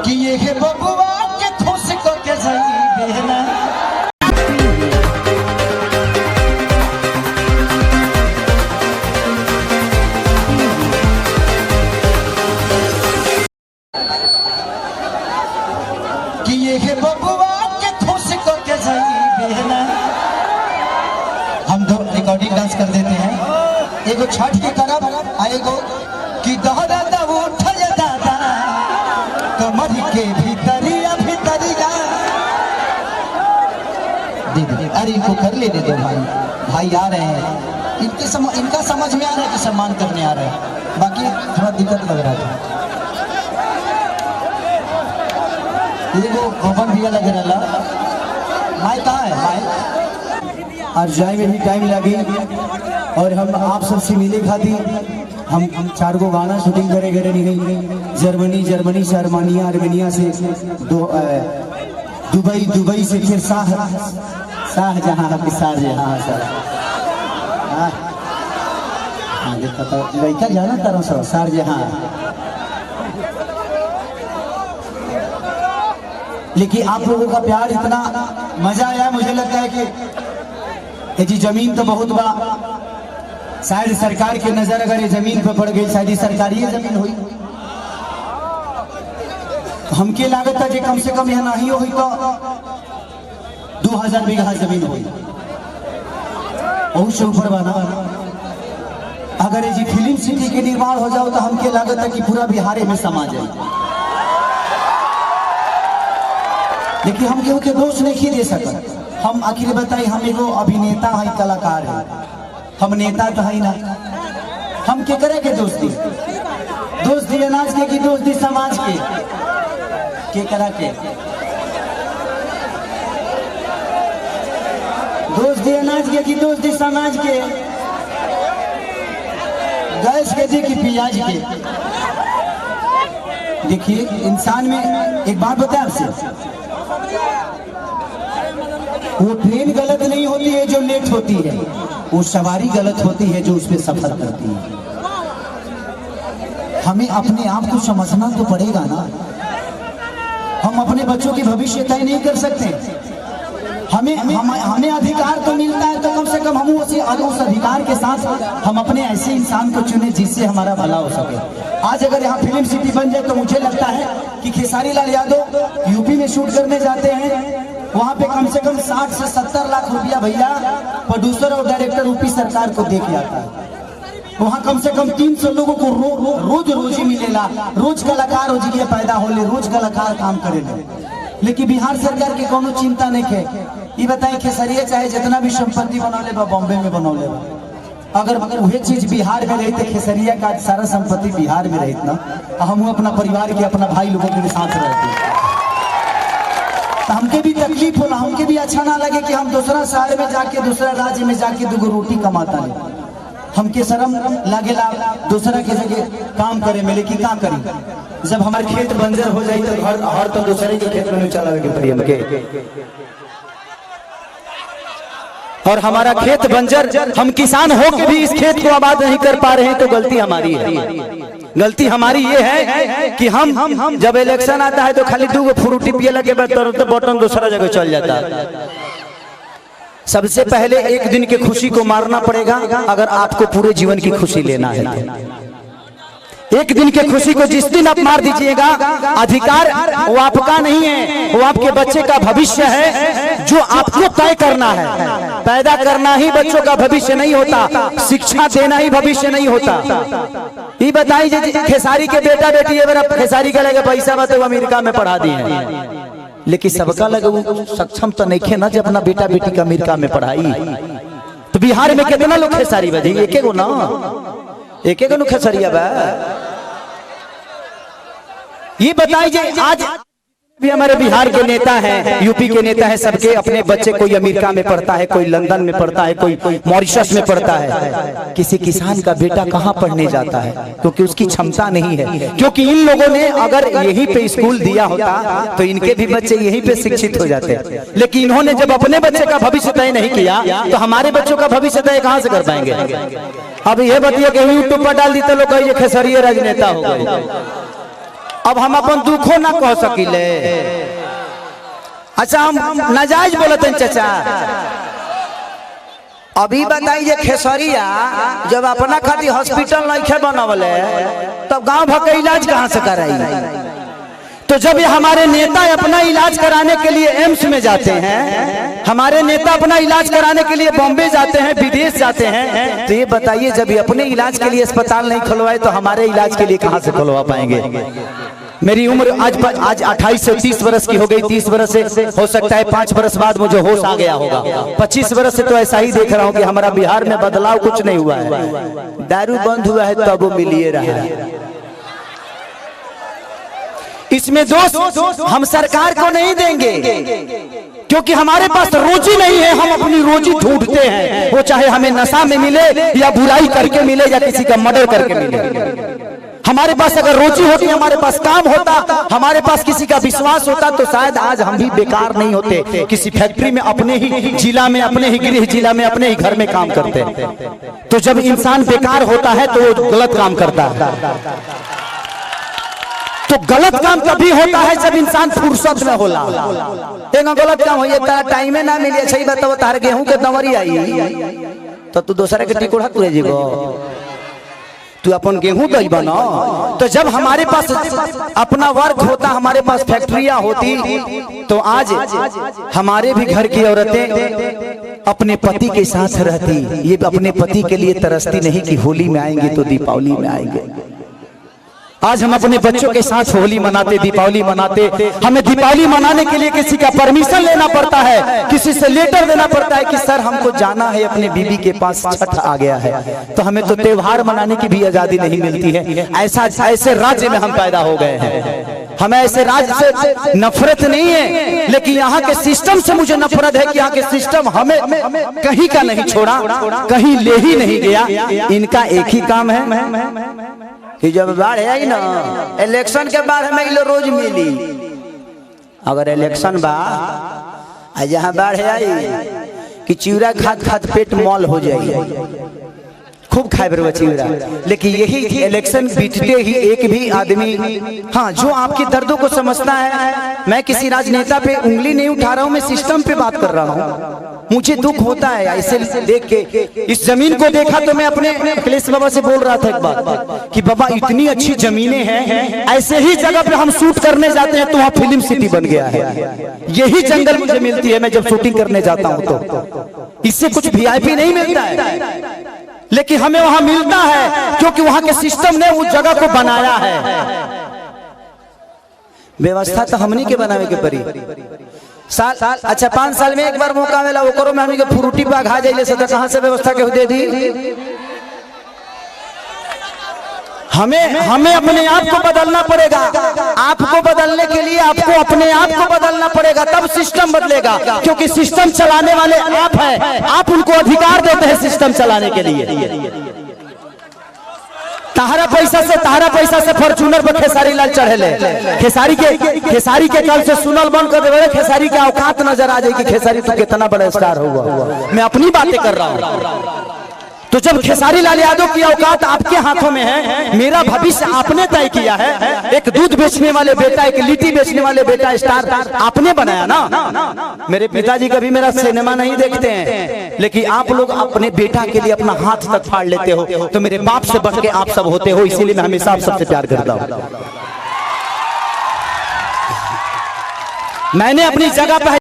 कि ये है बबुआ के खुश को के सही बहना कि ये है बबुआ के खुश को के सही बहना। हम दो रिकॉर्डिंग डांस कर देते हैं, एगो छठ के करब आएगो कि दोहरा दब उठल दादा कमर के भीतरिया भीतरिया। दीदी अरे इनको कर ले दे दो भाई, भाई आ रहे हैं, इनका समझ में आ रहा है कि सम्मान करने आ रहे हैं, बाकी थोड़ा दिक्कत लग रहा था। वो भवन भैया लग रहा माइक कहाँ है माइक? और जाए में भी टाइम लगी और हम आप सबसे मिले खाती हम 4 गो गाना शूटिंग करे गए नहीं। जर्मनी से आर्मेनिया से दुबई से फिर शाहजहां के शाहजहां सर देखा तो लड़का जाना तारा सर शाहजहां। लेकिन आप लोगों का प्यार इतना मजा आया, मुझे लगता है कि जी जमीन तो बहुत बड़ा, शायद सरकार की नजर अगर ये जमीन पर पड़ गई शायद सरकारी जमीन हुई। हमके लागत है कि कम से कम यह नहीं हुई तो 2000 बीघा जमीन हुई, बहुत से ऊपर बना। अगर ये जी फिल्म सिटी के निर्माण हो जाओ तो हमके लागत है कि पूरा बिहार में समा जाए। लेकिन हम केहू के दोष नहीं दे सकते। हम आखिर बताई हम एगो अभिनेता है, कलाकार है, हम नेता तो है ना। हम के करे के दोस्ती अनाज के की दोस्ती समाज के करा के दोस्ती अनाज के की दोस्ती समाज के, गैस के जी की प्याज के। देखिए इंसान में एक बात बताए आपसे, वो ट्रेन गलत नहीं होती है जो लेट होती है, वो सवारी गलत होती है जो उसमें सफर करती है। हमें अपने आप को समझना तो पड़ेगा ना। हम अपने बच्चों की भविष्य तय नहीं कर सकते। हमें अधिकार तो मिलता है तो कम से कम हम उस अधिकार के साथ हम अपने ऐसे इंसान को चुने जिससे हमारा भला हो सके। आज अगर यहाँ फिल्म सिटी बन जाए तो मुझे लगता है कि खेसारी लाल यादव यूपी में शूट करने जाते हैं, वहाँ पे कम से कम 60 से 70 लाख रुपया भैया प्रोड्यूसर और डायरेक्टर यूपी सरकार को दे के आता है। वहाँ कम से कम 300 लोगों को रोज रोजी मिलेला, रोज कलाकार हो जी पैदा होले, रोज कलाकार काम करेले। लेकिन बिहार सरकार की कोनो चिंता नहीं है। ये बताए खेसरिया चाहे जितना भी संपत्ति बनौले बा बॉम्बे में बनौले बा, अगर वही चीज बिहार में रही तो खेसरिया का सारा संपत्ति बिहार में रही ना, हम अपना परिवार के अपना भाई लोगों के साथ रहते। तो हमके भी तकलीफ होला, हमके भी अच्छा ना लगे कि हम दूसरा शहर में जाके दूसरा राज्य में जाके 2 रोटी कमाता नहीं। हमके शर्म लागेला दूसरा के जगह काम करे में, लेकिन क्या करी जब हमारे खेत बंजर हो जाए तो हर तो दूसरे के खेत में चला लगे पड़ी हमके। और हमारा खेत बंजर, हम किसान हो के भी इस खेत को आबाद नहीं कर पा रहे हैं तो गलती हमारी है। गलती हमारी ये है कि हम जब इलेक्शन आता है तो खाली 2 फ्रूटी पिए लगे तो बटन दूसरा जगह चल जाता है। सबसे पहले एक दिन की खुशी को मारना पड़ेगा अगर आपको पूरे जीवन की खुशी लेना है। एक दिन की खुशी को जिस दिन आप मार दीजिएगा, अधिकार वो आपका नहीं है, वो आपके बच्चे का भविष्य है जो आपको तय करना है। पैदा करना ही बच्चों का भविष्य नहीं होता, शिक्षा देना ही भविष्य नहीं होता। ये बताइए खेसारी के बेटा बेटी है, खेसारी का लगे पैसा बता वो अमेरिका में पढ़ा दिए, लेकिन सबका लगे वो सक्षम तो नहीं खे ना जब अपना बेटा बेटी का अमेरिका में पढ़ाई। तो बिहार में कितना लोग खेसारी बजे, एक गो ना, एक खेसरिया बा। ये बताइए आज भी हमारे बिहार के नेता हैं, यूपी के नेता हैं, सबके अपने बच्चे कोई अमेरिका में पढ़ता है, कोई लंदन में पढ़ता है, कोई मॉरिशस में पढ़ता है। किसी किसान का बेटा कहाँ पढ़ने जाता है क्योंकि उसकी क्षमता नहीं है। क्योंकि इन लोगों ने अगर यहीं पे स्कूल दिया होता तो इनके भी बच्चे यहीं पे शिक्षित हो जाते। लेकिन इन्होंने जब अपने बच्चे का भविष्य तय नहीं किया तो हमारे बच्चों का भविष्य तय कहाँ से कर पाएंगे। अब ये बताइए कि यूट्यूब पर डाल दी तो लोग खेसरिया राजनेता हो गए। अब हम अपन दुखो ना कह सकिले। अच्छा हम नाजायज बोलते हैं चाचा। अभी बताइए खेसरिया जब अपना खातिर हॉस्पिटल नहीं बनवले तब गांव भर के इलाज कहाँ से कराई? तो जब ये हमारे नेता अपना इलाज कराने के लिए एम्स में जाते हैं, हमारे नेता अपना इलाज कराने के लिए बॉम्बे जाते हैं, विदेश जाते हैं, तो ये बताइए जब ये अपने इलाज के लिए अस्पताल नहीं खुलवाए तो हमारे इलाज के लिए कहां से खुलवा पाएंगे? मेरी उम्र आज 28 से 30 वर्ष की हो गई। 30 वर्ष से हो सकता है 5 वर्ष बाद मुझे होश आ गया होगा। 25 वर्ष से तो ऐसा ही देख रहा हूँ कि हमारा बिहार में बदलाव कुछ नहीं हुआ है। दारू बंद हुआ है तब वो मिलिए रहा है। इसमें दोस्त हम सरकार को नहीं देंगे क्योंकि हमारे पास रोजी नहीं है। हम अपनी रोजी ढूंढते हैं, वो चाहे हमें नशा में मिले या बुराई करके मिले या किसी का मर्डर करके मिले। हमारे पास अगर रोजी होती, हमारे पास काम होता, हमारे पास किसी का विश्वास होता तो शायद आज हम भी बेकार नहीं होते। किसी फैक्ट्री में अपने ही जिला में, अपने ही गृह जिला में, अपने ही घर में काम करते। तो जब इंसान बेकार होता है तो वो गलत काम करता है। तो गलत काम तभी होता है जब इंसान फुर्सत में होला। गलत काम हो टाइम ना मिले। सही बताओ तार गेहूं के दवरी आई तो तू दूसरा के टिकोड़ा तुरे जीवो, तू अपन गेहूं दही बना। तो जब हमारे पास अपना वर्क होता, हमारे पास फैक्ट्रियां होती, तो आज हमारे भी घर की औरतें अपने पति के साथ रहती। ये अपने पति के लिए तरसती नहीं कि होली में आएंगे तो दीपावली में आएंगे। आज हम अपने बच्चों के साथ होली मनाते, दीपावली मनाते। हमें दीपावली मनाने के लिए किसी का परमिशन लेना पड़ता है, किसी से लेटर देना पड़ता है कि सर हमको जाना है अपने बीबी के पास, छठ आ गया है। तो हमें तो त्योहार मनाने की भी आजादी नहीं मिलती है। ऐसे राज्य में हम पैदा हो गए हैं। हमें ऐसे राज्य से नफरत नहीं है, लेकिन यहाँ के सिस्टम से मुझे नफरत है कि यहाँ के सिस्टम हमें कहीं का नहीं छोड़ा, कहीं ले ही नहीं गया। इनका एक ही काम है कि जब बाढ़ आई ना, इलेक्शन के बाद हमें रोज मिली। अगर इलेक्शन बा जहाँ बाढ़ आई कि चिवड़ा खाद खाद पेट मॉल हो जाए, खूब खाए बरवा चिवड़ा। लेकिन यही इलेक्शन बीतते ही एक भी आदमी, हाँ, जो आपके दर्दों को समझता है। मैं किसी राजनेता पे उंगली नहीं उठा रहा हूँ, मैं सिस्टम पे बात कर रहा हूँ। मुझे दुख होता है ऐसे देख के। इस जमीन को देखा तो मैं अपने अखिलेश बाबा से बोल रहा था एक बात कि बाबा इतनी अच्छी जमीनें हैं, ऐसे ही जगह पे हम शूट करने जाते हैं तो वहाँ फिल्म सिटी बन गया है। यही जंगल मुझे मिलती है मैं जब शूटिंग करने जाता हूँ तो। इससे कुछ वीआईपी नहीं मिलता है, लेकिन हमें वहां मिलता है क्योंकि वहां के सिस्टम ने उस जगह को बनाया है। व्यवस्था तो हमनी के बनावे के परी। साल अच्छा 5 साल में एक बार मौका मिला, वो करो में हमी के फ्रूटी पे घा जाइले से कहां से व्यवस्था के दे दी। हमें अपने आप को बदलना पड़ेगा। आपको बदलने के लिए आपको अपने आप को बदलना पड़ेगा, तब सिस्टम बदलेगा। क्योंकि सिस्टम चलाने वाले आप हैं, आप उनको अधिकार देते हैं सिस्टम चलाने के लिए। तारा पैसा से फॉर्च्यूनर पर खेसारी लाल चढ़ेले। खेसारी के कल से सुनल बंद कर दे। खेसारी के औकात नजर आ जाएगी, खेसारी तो कितना बड़ा स्टार होगा। मैं अपनी बातें कर रहा हूँ। तो जब खेसारी लाल यादव की औकात आपके हाथों में है, मेरा भविष्य आपने तय किया है। एक दूध बेचने वाले बेटा, एक लिट्टी बेचने वाले बेटा स्टार आपने बनाया ना। मेरे पिताजी कभी मेरा सिनेमा नहीं देखते हैं, लेकिन आप लोग अपने बेटा के लिए अपना हाथ तक फाड़ लेते हो। तो मेरे बाप से बढ़ के आप सब होते हो, इसीलिए मैं हमेशा आप सबसे प्यार करता हूँ। मैंने अपनी जगह पर